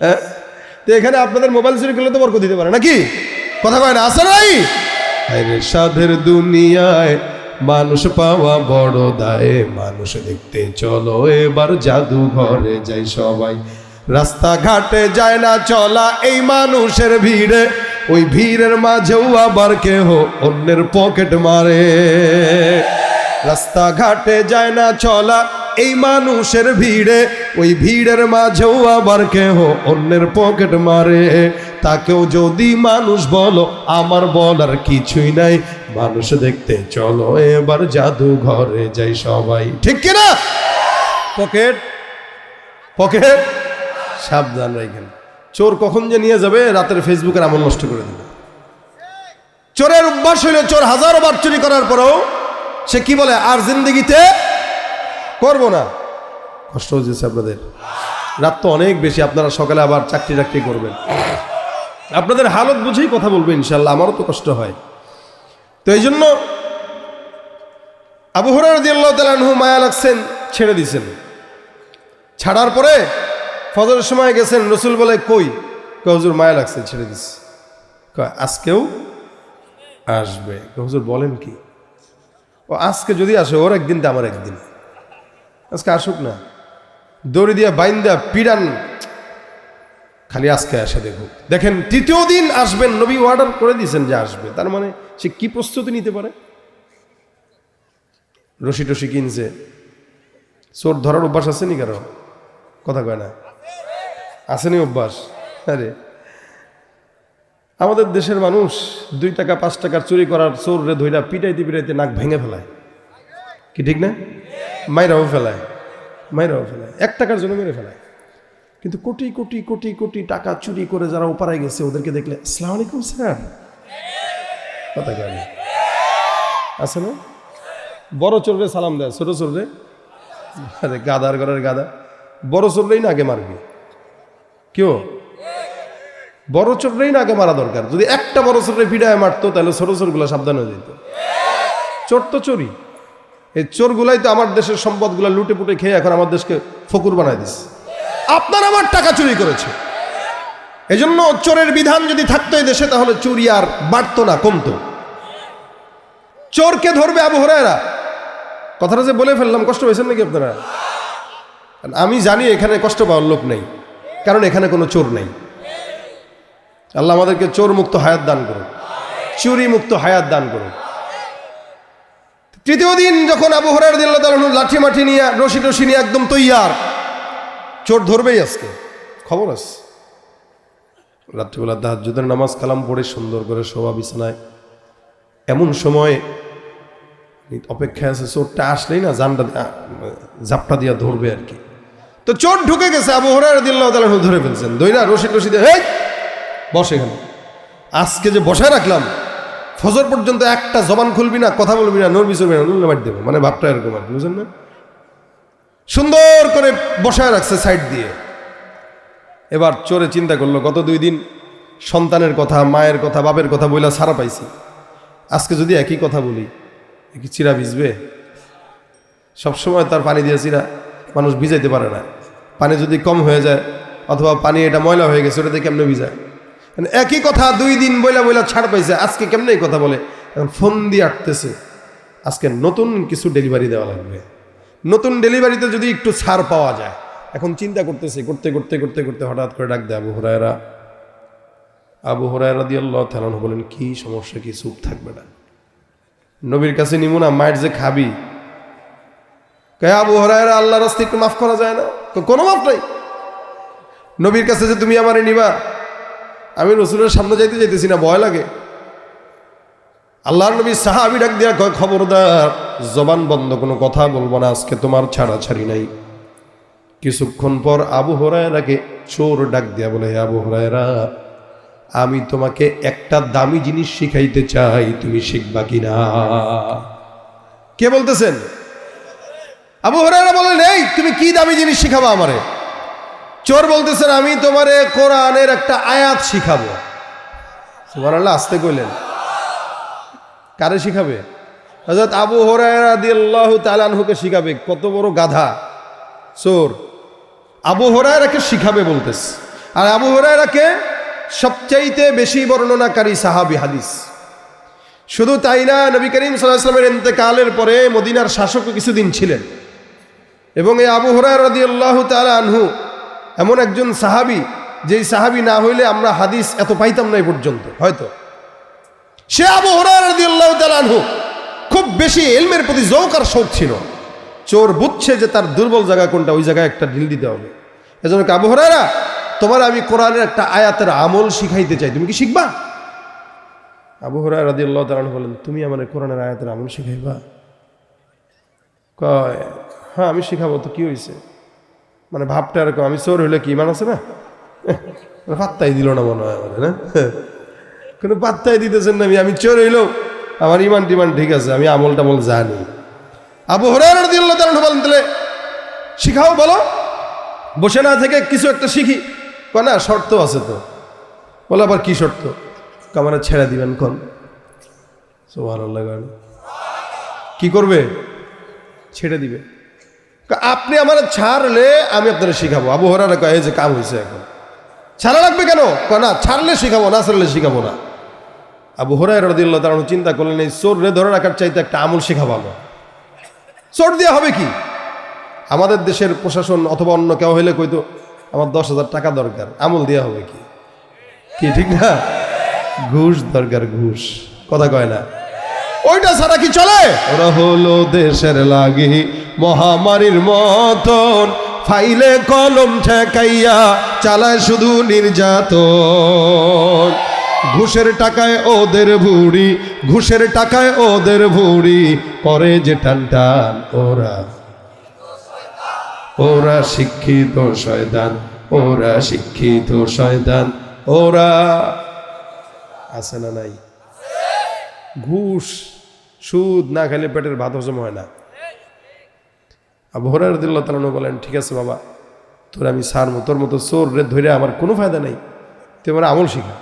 হ্যাঁ, তো এখানে আপনাদের মোবাইল চুরি করলে তো বরকত দিতে পারে নাকি? কথা কয় না, আছে নাই? সাধের দুনিয়ায় মানুষ পাওয়া বড় দায়ে, মানুষ দেখতে চলো এবার জাদুঘরে যাই সবাই। রাস্তাঘাটে যায় না চলা এই মানুষের ভিড়ে, ওই ভিড়ের মাঝেও আবার কেহ অন্যের পকেট মারে। রাস্তাঘাটে যায় না চলা এই মানুষের ভিড়ে, ওই ভিড়ের মাঝেও আবার কেহ অন্যের পকেট মারে। তাকেও যদি মানুষ বলো, আমার বলার কিছুই নাই, মানুষ দেখতে চলো এবার জাদুঘরে যাই সবাই, ঠিক কিনা? পকেট পকেট সাবধান রাখেন। চোর কখন যে নিয়ে যাবে, রাতের ফেসবুকের আমল নষ্ট করে দেবে। চোরের অভ্যাস হইলে চোর হাজারো বার চুরি করার পরেও সে কি বলে, আর জিন্দগিতে করবো না। কষ্ট হচ্ছে আপনাদের? রাত তো অনেক বেশি, আপনারা সকালে আবার চাকরি টাকরি করবেন, আপনাদের হালত বুঝেই কথা বলবো ইনশাল্লাহ, আমারও তো কষ্ট হয়। তো এই জন্য আবু হুরায়রা রাদিয়াল্লাহু তাআলা আনহু মায়া লাগছেন, ছেড়ে দিয়েছেন। ছাড়ার পরে ফজরের সময় গেছেন, রসুল বলে কই? হুজুর মায়া লাগছে, ছেড়ে দিস। আজকেও আসবে। হুজুর বলেন কি? ও আজকে যদি আসে, ওর একদিন তো আমার একদিন, আজকে আসুক না, দড়ি দিয়া বাইন দেয়া পিড়ান, খালি আজকে আসে দেখুক। দেখেন তৃতীয় দিন আসবেন, নবী অর্ডার করে দিয়েছেন যে আসবে, তার মানে সে কি প্রস্তুতি নিতে পারে। রশি টসি কিনছে। চোর ধরার অভ্যাস আসেনি কারো? কথা কয় না, আসেনি অভ্যাস? আরে আমাদের দেশের মানুষ 2 টাকা 5 টাকার চুরি করার চোররে ধইরা পিটাইতে পিটাইতে নাক ভেঙে ফেলায়, কি ঠিক না? মাইরাও ফেলায়, মাইরাও ফেলায়, 1 টাকার জন্য মেরে ফেলায়। কিন্তু কোটি কোটি কোটি কোটি টাকা চুরি করে যারা ওপারায় গেছে, ওদেরকে দেখলে আসসালামু আলাইকুম স্যার, কথা কয় না, আছে না? বড় চোররে সালাম দেয়, ছোট চোররে আরে গাদার ঘরের গাদা, বড় চোররেই না আগে মারবি। কেউ বড় চোররেই না আগে মারা দরকার। যদি একটা বড় চোররে পিড়ায় মারতো, তাহলে ছোট চোরগুলো সাবধান হয়ে যেত। চোর তো চোরই, এই চোরগুলাই তো আমার দেশের সম্পদগুলো লুটে পুটে খেয়ে এখন আমার দেশকে ফকুর বানায় দিচ্ছে। আপনার আমার টাকা চুরি করেছে। এজন্য চোরের বিধান যদি থাকতো এই দেশে, তাহলে চুরি আর বাড়তো না, কমতো। চোরকে ধরবে আবু হুরায়রা। কথাটা যে বলে ফেললাম, কষ্ট পেয়েছেন নাকি আপনারা? আমি জানি এখানে কষ্ট পাওয়ার লোক নেই, কারণ এখানে কোনো চোর নেই। আল্লাহ আমাদেরকে চোর মুক্ত হায়াত দান করুন, চুরি মুক্ত হায়াত দান করুন। তৃতীয় দিন যখন আবু হুরায়রা রাদিয়াল্লাহু তাআলা লাঠি মাঠি নিয়ে রশি নিয়ে একদম তৈয়ার, চোর ধরবেই আজকে, খবর আছে। রাত্রিবেলা তাহাজ্জুদের নামাজ কালাম পড়ে সুন্দর করে শোয়া বিছানায়, এমন সময় অপেক্ষায় আছে চোরটা আসলেই না জানটা ঝাপটা দিয়া ধরবে আর কি। তো চোর ঢুকে গেছে, আবু হুরায়রা রাদিয়াল্লাহু তাআলা ধরে ফেলছেন, দইরা রশি দিয়ে এই বস এখানে, আজকে যে বসায় রাখলাম ফজর পর্যন্ত একটা জবান খুলবি না, কথা বলবি না, নড়বি চড়বি না, মার দেবো, মানে ভাবটা এরকম আর কি, বুঝলেন না? সুন্দর করে বসায় রাখছে সাইড দিয়ে। এবার চোরে চিন্তা করলো, গত 2 দিন সন্তানের কথা, মায়ের কথা, বাপের কথা বইলা ছাড়া পাইছি, আজকে যদি একই কথা বলি, কি চিরা ভিজবে? সবসময় তার পানি দিয়ে চিরা মানুষ ভিজাইতে পারে না। পানি যদি কম হয়ে যায়, অথবা পানি এটা ময়লা হয়ে গেছে, ওটাতে কেমনে ভিজায়? একই কথা 2 দিন বইলা ছাড় পাইছে, আজকে কেমনে এই কথা বলে? এখন ফোন দিয়ে আটতেছে, আজকে নতুন কিছু ডেলিভারি দেওয়া লাগবে, নতুন ডেলিভারিতে যদি একটু ছাড় পাওয়া যায়। এখন চিন্তা করতেছে, করতে করতে করতে করতে হঠাৎ করে ডাক দেয় আবু হুরায়রা। আবু হুরায়রা রাদিয়াল্লাহু তাআলা বলেন, কি সমস্যা, কি চুপ থাকবে না? নবীর কাছে নিমু না, মায়ের যে খাবি। কে আবু হুরায়রা, আল্লাহর রাস্তায় একটু মাফ করা যায় না? কোনো মাফ নাই। নবীর কাছে যে তুমি আমারে নিবা, আমি রসুলের সামনে যাইতেছি না, ভয় লাগে। আল্লাহর নবী সাহাবী ডাক দিয়া কয়, খবরদার, জবান বন্ধ, কোনো কথা বলবো না, আজকে তোমার ছাড়াছাড়ি নাই। কিছুক্ষণ পর আবু হুরায়রাকে চোর ডাক দিয়া বলে, হে আবু হুরায়রা, আমি তোমাকে একটা দামি জিনিস শিখাইতে চাই, তুমি শিখবা কিনা? কে বলতেছেন? আবু হুরায়রা বলেন, এই তুমি কি দামি জিনিস শিখাবা আমারে? চোর বলতেছেন, আমি তোমারে কোরআনের একটা আয়াত শিখাবো। সুবহানাল্লাহ, আসতে কইলেন। কারে শিখাবে? হযরত আবু হুরায়রা রাদিয়াল্লাহু তাআলা আনহুকে শিখাবে। কত বড় গাধা চোর! আবু হুরায়রাকে শিখাবে বলতেছে। আর আবু হুরায়রাকে সবচাইতে বেশি বর্ণনাকারী সাহাবী হাদিস। শুধু তাই না, নবী করিম সাল্লাল্লাহু আলাইহি ওয়াসাল্লামের ইন্তেকালের পরে মদিনার শাসকও কিছুদিন ছিলেন, এবং এই আবু হুরায়রা রাদিয়াল্লাহু তাআলা আনহু এমন একজন সাহাবী, যেই সাহাবী না হইলে আমরা হাদিস এত পাইতাম না এই পর্যন্ত হয়তো। সে আবু হুরায়রা রাদিয়াল্লাহু তাআলা আনহু খুব বেশি ইলমের প্রতি যৌক আর শৌক ছিল। চোর বুঝছে যে তার দুর্বল জায়গা কোনটা, ওই জায়গায় একটা ঢিল দিতে হবে। এজন্য আবু হুরায়রা, তোমার আমি কোরআনের একটা আয়াতের আমল শিখাইতে চাই, তুমি কি শিখবা? আবু হুরায়রা রাদিয়াল্লাহু তাআলা বলেন, তুমি আমাদের কোরআনের আয়াতের আমল শিখাইবা? কয়, হ্যাঁ আমি শিখাবো, তো কি হয়েছে? মানে ভাবটা এরকম, আমি চোর হইলে কি ইমান আছে না? পাত্তাই দিল না মনে হয় আমার, না কোনো পাত্তাই দিতেছেন না। আমি চোর হইলেও আমার ইমান টিমান ঠিক আছে, আমি আমল টামল জানি। আবু হুরায়রা রাদিয়াল্লাহু তাআলা বলেন, তাহলে শিখাও, বলো। বসে না থেকে কিছু একটা শিখি। কয় না, শর্ত আছে তো। বলে, আবার কি শর্ত? কামারে ছেড়ে দিবেন কোন? সুবহানাল্লাহ। কি করবে? ছেড়ে দিবে। আপনি আমার ছাড়লে আমি আপনারা শিখাবো। আবু হুরায়রা কয়, এই যে কাম হয়েছে, এখন ছাড়া লাগবে কেন? কয় না, ছাড়লে শিখাবো, না ছাড়লে শিখাবো না। আবু হুরায়রা রাদিয়াল্লাহু তাআলা চিন্তা করলেন, এই চোররে ধরে রাখার চাইতে একটা আমল শেখা ভালো। চোর দিয়ে হবে কি? আমাদের দেশের প্রশাসন অথবা অন্য কেউ হইলে কইতো, আমার 10,000 টাকা দরকার, আমল দেওয়া হবে কি? কি ঠিক না? ঘুষ দরকার, ঘুষ। কথা কয় না? ওইটা ছাড়া কি চলে? ওরা হলো দেশের লাগি মহামারীর মতন, ফাইলে কলম ঠেকাইয়া চালায় শুধু নির্যাতন। ঘুষের টাকায় ওদের ভুড়ি, ঘুষের টাকায় ওদের ভুড়ি, পরে যে টান টান। ওরা শিক্ষিত শয়তান, ওরা শিক্ষিত শয়তান, ওরা আছে না নাই? ঘুষ সুদ না খেলে পেটের ভাত হজম হয় না। আবু হুরায়রা রাদিয়াল্লাহু তাআলা বলেন, ঠিক আছে বাবা, তোর আমি ছাড়বো, তোর মতো চোর রে ধরে আমার কোনো ফায়দা নেই, তুই আমার আমল শিখা।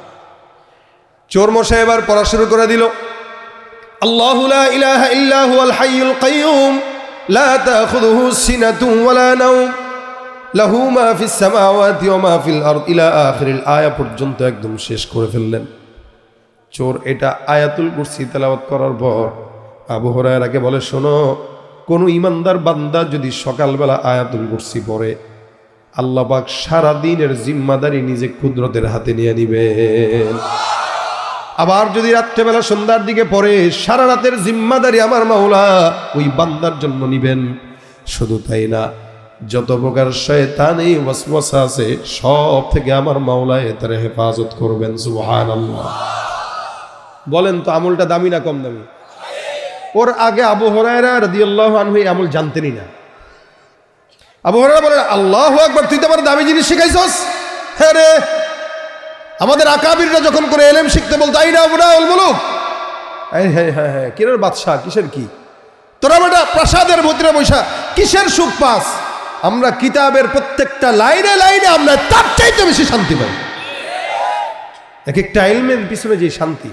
চোর মশাই এবার পড়া শুরু করে দিল, আল্লাহু লা ইলাহা ইল্লা হুয়াল হাইয়ুল কাইয়্যুম লা তাখুযুহু সিনাতুন ওয়ালা নাওম লাহু মা ফিস সামাওয়াতি ওয়া মা ফিল আরদ ইলা আখিরিল আয়া পর্যন্ত একদম শেষ করে ফেললেন। চোর এটা আয়াতুল কুরসি তেলাওয়াত করার পর আবু হুরায়রাকে বলে, শোনো, কোনো ইমানদার বান্দা যদি সকালবেলা আয়াতুল কুরসি পড়ে, আল্লাহ পাক সারা দিনের জিম্মাদারি নিজে কুদরতের হাতে নিয়ে নিবেন। আবার যদি রাত্রেবেলা সন্ধ্যার দিকে পড়ে, সারা রাতের জিম্মাদারি আমার মাওলা ওই বান্দার জন্য নিবেন। শুধু তাই না, যত প্রকার শয়তানি ওয়াসওয়াসা আছে সব থেকে আমার মাওলা তার হেফাজত করবেন। সুবহানাল্লাহ। বলেন তো আমলটা দামি না কম দামি? ওর আগে আবু হুরায়রা রাদিয়াল্লাহু আনহু এই আমল জানতেনই না। আবু হুরায়রা বলেন, আল্লাহু আকবার, তুই তো আমার দামি জিনিস শিখাইছস। হ্যাঁ রে, আমাদের আকাবিররা যখন করে এলেম শিখতে বলতো, আইনা বুনাউল মুলুক, হ্যাঁ কিরের বাদশা, কিসের কি তোরা বেটা প্রাসাদের ভিতরে বৈশা কিসের সুখ পাস? আমরা কিতাবের প্রত্যেকটা লাইনে লাইনে আমরা তার চাইতে বেশি শান্তি পাই। এক একটা ইলমের পিছনে যে শান্তি।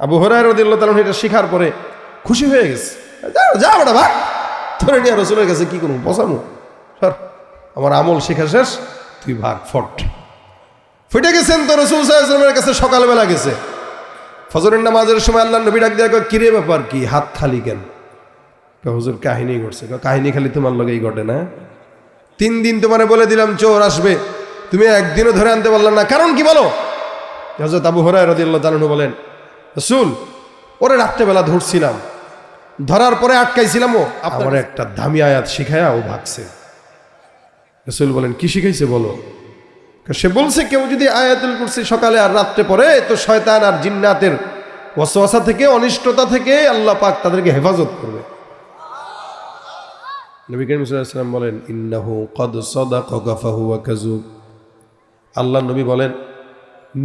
আবু হুরায়রা রাদিয়াল্লাহু তাআলা এটা শিখার পরে খুশি হয়ে গেছে। যা বেটা ভাগ, ধরে নিয়ে রাসূলের কাছে কি করবো, বসামু, আমার আমল শেখা শেষ, তুই ভাগ, ফট। ফুটে গেছেন তো রাসূল সাল্লাল্লাহু আলাইহি ওয়াসাল্লামের কাছে সকালবেলা গেছে। ফজরের নামাজের সময় আল্লাহর নবী ডাক দিয়ে কয়, কিরে ব্যাপার কি, হাত খালি কেন? হুজুর কাহিনী ঘটছে। কাহিনী খালি তোমার লগেই ঘটে না? 3 দিন তোমারে বলে দিলাম চোর আসবে, তুমি একদিনও ধরে আনতে পারলাম না, কারণ কি বলো? হযরত আবু হুরায়রা রাদিয়াল্লাহু তাআলা বলেন, রাসূল, ওরে রাত্রেবেলা ধরছিলাম, ধরার পরে আটকাইছিলাম, ও আমার একটা দামি আয়াত শিখায়া ও ভাগছে। রাসূল বলেন, কি শিখাইছে বলো? সে বলছে, কেউ যদি আয়াতুল কুরসি সকালে আর রাত্রে পড়ে, তো শয়তান আর জিন্নাতের ওয়াসওয়াসা থেকে, অনিষ্টতা থেকে আল্লাহ পাক তাদেরকে হেফাজত করবে। নবী করিম সাল্লাল্লাহু আলাইহি ওয়াসাল্লাম বলেন, ইন্নাহু ক্বাদ সাদাকাকা ফাহুয়া কাযুব। আল্লাহ নবী বলেন,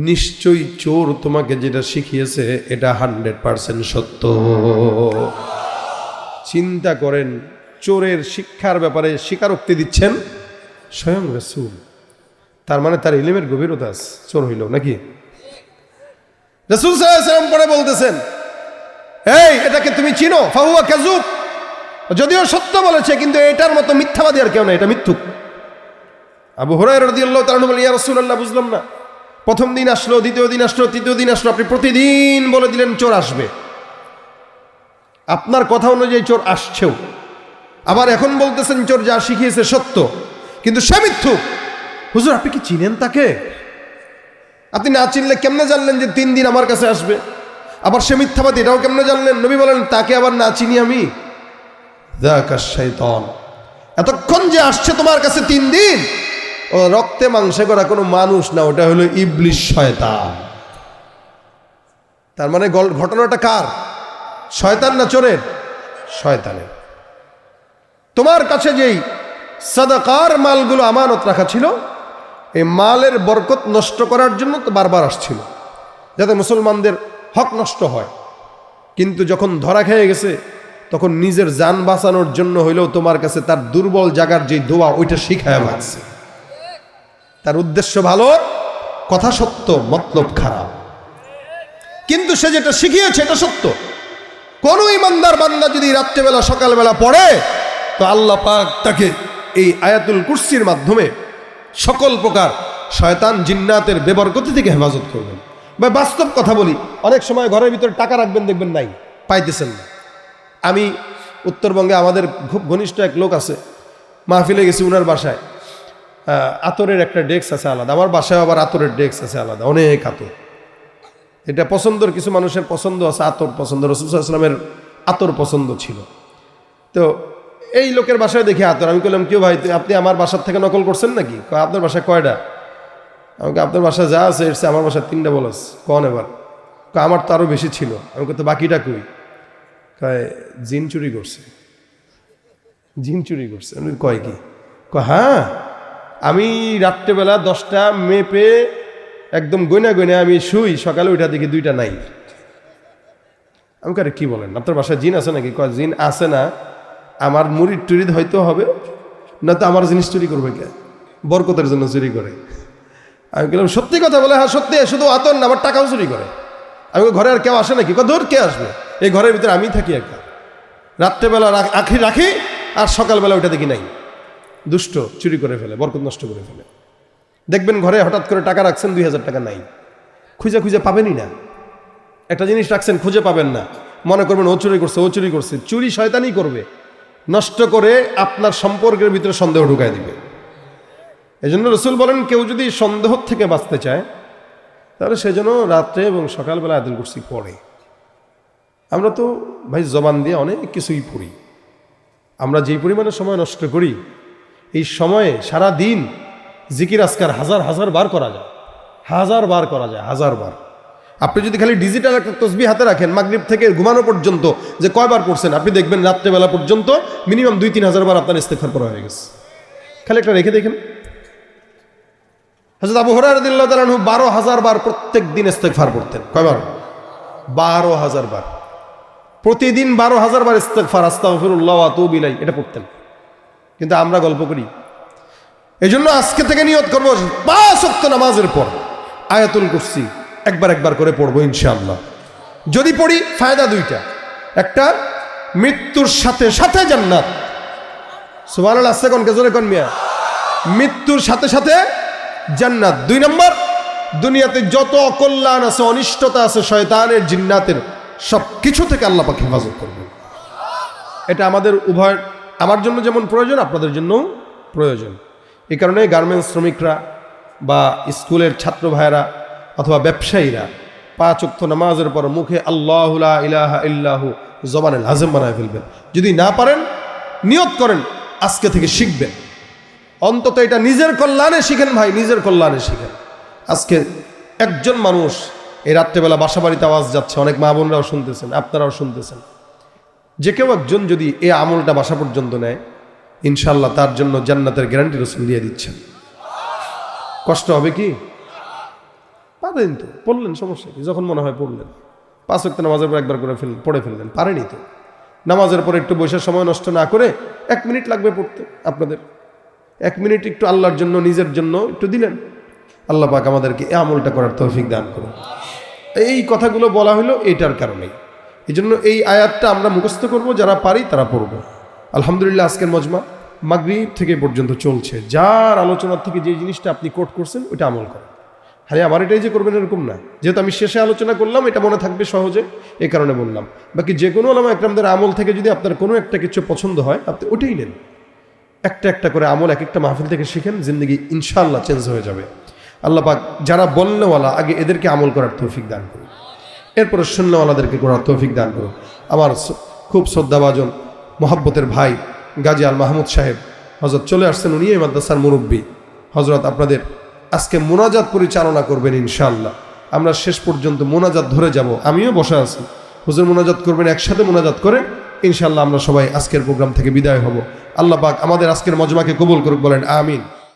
নিশ্চয়ই চোর তোমাকে যেটা শিখিয়েছে এটা 100% সত্য। চিন্তা করেন, চোরের শিক্ষার ব্যাপারে স্বীকারোক্তি দিচ্ছেন স্বয়ং রাসূল। তার মানে তার ইলমের গভীরতা আছে, চোর হইল নাকি? রাসূল সাল্লাল্লাহু আলাইহি ওয়াসাল্লাম পরে বলতেছেন, এই এটাকে তুমি চিনো? ফাহুয়া কাযুব। যদিও সত্য বলেছে, কিন্তু এটার মতো মিথ্যাবাদী আর কেউ না, এটা মিথ্যুক। আবু হুরায়রা রাদিয়াল্লাহু তাআলা বলেন, ইয়া রাসূলুল্লাহ, বুঝলাম না, প্রথম দিন আসলো, দ্বিতীয় দিন আসলো, তৃতীয় দিন আসলো, আপনি প্রতিদিন বলে দিলেন চোর আসবে, আপনার কথা অনুযায়ী চোর আসছেও, আবার এখন বলতেছেন চোর যা শিখিয়েছে সত্য, কিন্তু সে মিথ্যুক। হুজুর, আপনি কি চিনেন তাকে? আপনি না চিনলে কেমনে জানলেন যে 3 দিন আমার কাছে আসবে? আবার সে মিথ্যাবাদী, এটাও কেমনে জানলেন? নবী বলেন, তাকে আবার না চিনি আমি? যাকা শাইতান, এতক্ষণ যে আসছে তোমার কাছে 3 দিন, ও রক্তে মাংসে করা কোনো মানুষ না, ওটা হলো ইবলিশ, শয়তান। তার মানে ঘটনাটা কার? শয়তান না চোরের? শয়তানের। তোমার কাছে যেই সাদাকার মালগুলো আমানত রাখা ছিল, এই মালের বরকত নষ্ট করার জন্য তো বারবার আসছিল, যাতে মুসলমানদের হক নষ্ট হয়। কিন্তু যখন ধরা খেয়ে গেছে, তখন নিজের জান বাঁচানোর জন্য হইলেও তোমার কাছে তার দুর্বল জায়গার যে দোয়া, ওইটা শিখায় ভাগছে। তার উদ্দেশ্য ভালো, কথা সত্য, মতলব খারাপ, কিন্তু সে যেটা শিখিয়েছে এটা সত্য। কোন ইমানদার বান্দা যদি রাত্রেবেলা সকালবেলা পড়ে, তো আল্লাহ পাক তাকে এই আয়াতুল কুরসির মাধ্যমে সকল প্রকার শয়তান জিন্নাতের বেবরকতি থেকে হেফাজত করবেন। বা বাস্তব কথা বলি, অনেক সময় ঘরের ভিতরে টাকা রাখবেন, দেখবেন নাই, পাইতেছেন না। আমি উত্তরবঙ্গে আমাদের খুব ঘনিষ্ঠ এক লোক আছে, মাহফিলে গেছি উনার বাসায়। আতরের একটা ডেস্ক আছে আলাদা, আমার বাসায় আবার আতরের ডেস্ক আছে আলাদা, অনেক আতর। এটা পছন্দর, কিছু মানুষের পছন্দ আছে, আতর পছন্দ, রাসূল সাল্লাল্লাহু আলাইহি ওয়াসাল্লামের আতর পছন্দ ছিল। তো এই লোকের বাসায় দেখি আতর, আমি বললাম, কেউ ভাই আপনি আমার বাসার থেকে নকল করছেন নাকি? আপনার বাসায় কয়টা? আমাকে আপনার বাসায় যা আছে এসছে, আমার বাসায় 3টা বলস। কন এবার? আমার তো আরও বেশি ছিল। আমি তো বাকিটা কই? কয় জিন চুরি করছে। জিন চুরি করছে? আমি কয় কি? হ্যাঁ, আমি রাত্রেবেলা 10টা মেপে একদম গয়না গয়না আমি শুই, সকালে ওইটা দেখি 2টা নাই। আমি কারে কি বলেন, আপনার বাসায় জিন আছে নাকি? কয় জিন আছে না, আমার মুরিদ টুরিদ হয়তো হবে, না তো আমার জিনিস চুরি করবে কে? বরকতের জন্য চুরি করে। আমি বললাম, সত্যি কথা বলে? হ্যাঁ সত্যি, শুধু আতর না, আমার টাকাও চুরি করে। আমি ঘরে আর কেউ আসে নাকি? ধর কে আসবে? এই ঘরের ভিতরে আমি থাকি একা, রাত্রেবেলা রাখি আর সকালবেলা ওইটা দেখি নাই। দুষ্ট, চুরি করে ফেলে, বরকত নষ্ট করে ফেলে। দেখবেন ঘরে হঠাৎ করে টাকা রাখছেন, 2000 টাকা নাই, খুঁজে খুঁজে পাবেনই না। একটা জিনিস রাখছেন, খুঁজে পাবেন না, মনে করবেন ও চুরি করছে, ও চুরি করছে। চুরি শয়তানই করবে, নষ্ট করে আপনার সম্পর্কের ভিতরে সন্দেহ ঢুকায় দিবে। এই জন্য রসুল বলেন কেউ যদি সন্দেহ থেকে বাঁচতে চায় তাহলে সেজন্য রাত্রে এবং সকালবেলা আয়াতুল কুরসি পড়ে। আমরা তো ভাই জবান দিয়ে অনেক কিছুই পড়ি, আমরা যেই পরিমাণে সময় নষ্ট করি, এই সময়ে সারা দিন জিকির আজকার হাজার হাজার বার করা যায়, হাজার বার করা যায়, হাজার বার। আপনি যদি খালি ডিজিটাল একটা তসবিহ হাতে রাখেন মাগরিব থেকে ঘুমানো পর্যন্ত যে কয়বার পড়ছেন, আপনি দেখবেন রাত্রেবেলা পর্যন্ত মিনিমাম 2-3 হাজার বার আপনার ইস্তেগফার করা হয়ে গেছে। খালি একটা রেখে দেখেন। হযরত আবু হুরায়রা রাদিয়াল্লাহু তাআলা আনহু 12,000 বার প্রত্যেক দিন ইস্তেগফার করতেন। কয়বার? 12,000 বার। প্রতিদিন 12,000 বার ইস্তেগফার, আস্তাগফিরুল্লাহ ওয়া আতুবু ইলাইহি, এটা পড়তেন। কিন্তু আমরা গল্প করি। এই জন্য আজকে থেকে নিয়ত করবো 5 ওয়াক্ত নামাজের পর আয়াতুল কুরসি একবার করে পড়বো ইনশাআল্লাহ। যদি পড়ি ফায়দা দুইটা, একটা মৃত্যুর সাথে সাথে জান্নাত। সুবহানাল্লাহ, আসছে কোন কেজরে কোন মিয়া, মৃত্যুর সাথে সাথে জান্নাত। 2 নম্বর, দুনিয়াতে যত অকল্যাণ আছে, অনিষ্টতা আছে, শয়তানের জিন্নাতের সব কিছু থেকে আল্লাহ পাক হেফাজত করবে। এটা আমাদের উভয়, আমার জন্য যেমন প্রয়োজন আপনাদের জন্যও প্রয়োজন। এই কারণে গার্মেন্টস শ্রমিকরা বা স্কুলের ছাত্র ভাইয়েরা অথবা ব্যবসায়ীরা 5 ওয়াক্ত নামাজের পর মুখে আল্লাহু লা ইলাহা ইল্লাহু জবানে লাজেম বানায় ফেলবেন। যদি না পারেন নিয়ত করেন আজকে থেকে শিখবেন, অন্তত এটা নিজের কল্যাণে শিখেন ভাই, নিজের কল্যাণে শিখেন। আজকে একজন মানুষ এই রাত্রেবেলা বাসা বাড়িতে আওয়াজ যাচ্ছে, অনেক মা বোনরাও শুনতেছেন, আপনারাও শুনতেছেন, যে কেউ একজন যদি এই আমলটা বাসা পর্যন্ত নেয় ইনশাআল্লাহ তার জন্য জান্নাতের গ্যারান্টি রাসূল দিয়ে দিচ্ছেন। কষ্ট হবে কি? পারেন তো, পড়লেন, সমস্যা কি? যখন মনে হয় পড়লেন। 5 ওয়াক্ত নামাজের পর একবার করে পড়ে ফেললেন। পারেনি তো নামাজের পর একটু বসে সময় নষ্ট না করে 1 মিনিট লাগবে পড়তে আপনাদের, 1 মিনিট একটু আল্লাহর জন্য, নিজের জন্য একটু দিলেন। আল্লাহ পাক আমাদেরকে এই আমলটা করার তৌফিক দান করুন। এই কথাগুলো বলা হলো এইটার কারণেই। এই জন্য এই আয়াতটা আমরা মুখস্থ করব, যারা পারি তারা পড়ব। আলহামদুলিল্লাহ আজকের মজমা মাগরিব থেকে পর্যন্ত চলছে। যার আলোচনার থেকে যে জিনিসটা আপনি কোট করছেন ওইটা আমল করেন। আরে আমার এটাই যে করবেন এরকম না, যেহেতু আমি শেষে আলোচনা করলাম এটা মনে থাকবে সহজে, এই কারণে বললাম। বাকি যে কোনো ওলামা একরামদের আমল থেকে যদি আপনার কোনো একটা কিছু পছন্দ হয় আপনি ওটাই নেন। একটা করে আমল এক একটা মাহফিল থেকে শিখেন, জিন্দগি ইনশাআল্লাহ চেঞ্জ হয়ে যাবে। আল্লাহ পাক যারা বলনেওয়ালা আগে এদেরকে আমল করার তৌফিক দান করুন, এরপরে শুননেওয়ালাদেরকে করার তৌফিক দান করুন। আমার খুব শ্রদ্ধাভাজন মহাব্বতের ভাই গাজী আল মাহমুদ সাহেব হজরত চলে আসছেন, উনি এই মাদ্রাসার মুরব্বী। হজরত আপনাদের আজকে মোনাজাত পরিচালনা করবেন ইনশাআল্লাহ। আমরা শেষ পর্যন্ত মোনাজাত ধরে যাব, আমিও বসে আছি। হুজুর মোনাজাত করবেন, একসাথে মোনাজাত করে ইনশাআল্লাহ আমরা সবাই আজকের প্রোগ্রাম থেকে বিদায় হব। আল্লাহ পাক আমাদের আজকের মজমাকে কবুল করুক, বলেন আমিন।